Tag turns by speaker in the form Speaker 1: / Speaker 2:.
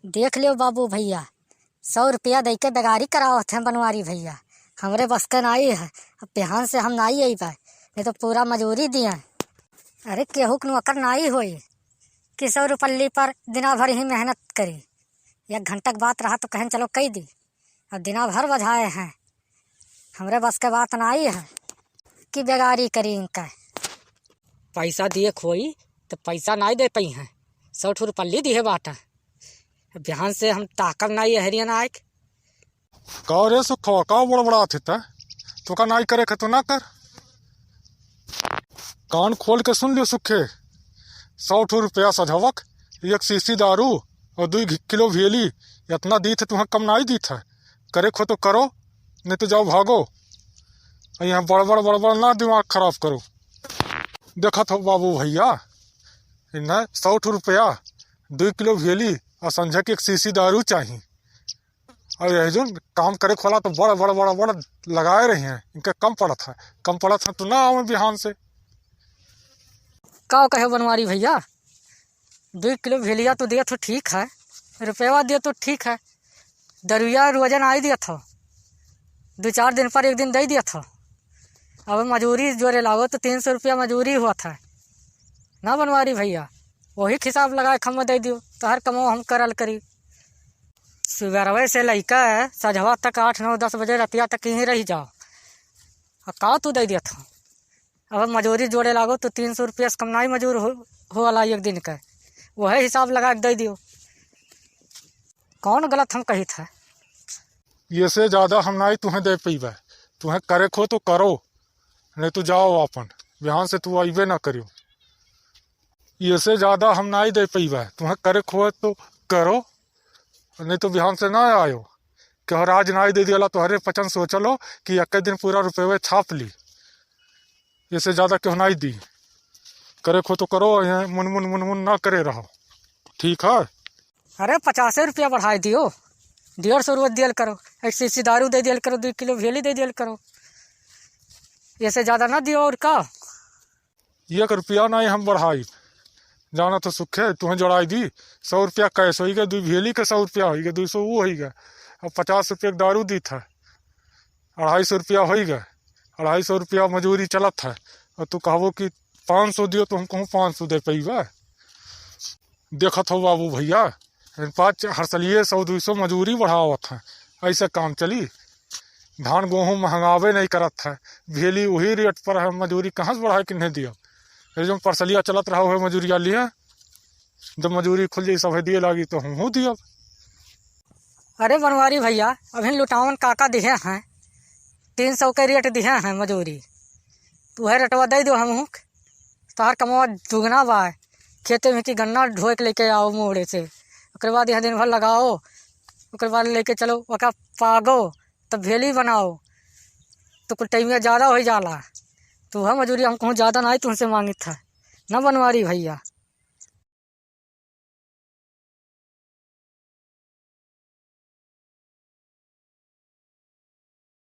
Speaker 1: देख लियो बाबू भैया, 100 रुपया दे के बेगारी करावत हैं बनवारी भैया। हमरे बस के नाई है, अब बिहान से हम नाई आई पाए, नहीं तो पूरा मजूरी दिया। अरे केहू के नौकर नाई होई कि 100 रुपये पर दिना भर ही मेहनत करी। 1 घंटा के बात रहा तो कहें चलो कही दी, अब दिना भर बजाए हैं। हमरे बस के बात नाई है कि बेगारी करी इनका। पैसा दिए खोई तो पैसा नाई दे पाई हैं, 100 रुपये दिए बाटा। बिहान से हम ताकब नाई हरियाणा आए
Speaker 2: का रे सुखवा का बड़बड़ा थे तो का नाई करे के तो ना कर। कान खोल के सुन लियो सुखे, 100 रुपया सझवक, 1 शीशी दारू और 2 किलो भेली इतना दी थे तुम्हें कम नाई दी था। करे खो तो करो, नहीं तो जाओ भागो। यहाँ बड़बड़ ना दिमाग खराब करो। देखा था बाबू भैया, इन्हें 100 रुपया 2 किलो भेली और संझा के 1 शीशी दारू चाहिए। और यही जो काम करे खोला तो बड़ा लगाए रहे हैं, इनका कम पड़ा था तो ना आओ बिहान से।
Speaker 1: का कहे बनवारी भैया, 2 किलो भेलिया तो दिया तो ठीक है, रुपया दिया तो ठीक है। दरुया रोजन आई दिया था, 2-4 दिन पर एक दिन दे दिया था। अब मजूरी जोड़े लागो तो 300 रुपया मजूरी हुआ था ना बनवारी भैया। वही हिसाब लगाए खम्मा दे दियो तो हर कमो हम करल करी। सुबह से लैका है सझवा तक 8-9-10 बजे रतिया तक यहीं रह जाओ। अब का तू दे दिया था, अब मजूरी जोड़े लागो तो 300 रुपया से कम नाई मजूर हो वाला एक दिन का, वही हिसाब लगा के दे दियो। कौन गलत हम कही था?
Speaker 2: ये से ज्यादा हम नाई तुम्हें दे पीबे, तुम्हें करे खो तो करो, नहीं तो जाओ अपन बिहान से तू अबे ना करियो। ये से ज्यादा हम नाई दे पीबे, तुम्हें करे खो तो करो, नहीं तो बिहान से ना आयो। कि हर आज नाई दे दिया तो हरे पचन सोचलो कि एक दिन पूरा रुपये छाप ली। इससे ज्यादा क्यों नाई दी, करे खो तो करो, मुनमुन ना करे रहो, ठीक है।
Speaker 1: अरे 50 रुपया बढ़ाई दियो, 150 रुपये दियल करो, 1 शीशी दारू दे दियल करो, 2 किलो भेली दे दियल करो, इससे ज्यादा ना दियो। और का
Speaker 2: 1 रुपया नहीं हम बढ़ाई, जाना तो सुखे तुम्हें जोड़ाई दी। 100 रुपया कैश हो गया, 2 भेली के 100 रुपया हो गया, 200 वो हो गया। अब 50 रुपये दारू दी था, 250 रुपया हो गया, 250 रुपया मजूरी चलत है। और तू कहो कि 500 दियो तो हम कहूँ 500 दे पैबा। देखत हो बाबू भैया, 5 हर सलिए 100-200 मजूरी बढ़ावत है, ऐसे काम चली। धान गेहूँ महंगावे नहीं करत है, भेली वही रेट पर है, मजूरी कहाँ से बढ़ा के नहीं दिया। जो परसलिया चलत रहा है मजूरिया लिया, जब मजूरी खुल जाई सब दिए लागी तो हम दिया।
Speaker 1: अरे बनवारी भैया, अभी लुटावन काका दिहे हैं, 300 के रेट दिहे हैं मजूरी, तू है रटवा दे दो हम तोहर कमवा दुगना बा। खेते में कि गन्ना ढोए के लेके आओ मोड़े से, उसके बाद यहाँ दिन भर लगाओ, उसके बाद लेके चलो ओका पागो तब भेली बनाओ, तो कुछ टाइम ज़्यादा हो जाला। तू है मजूरी हम कहूँ ज़्यादा नहीं तुमसे मांगी था ना बनवारी भैया।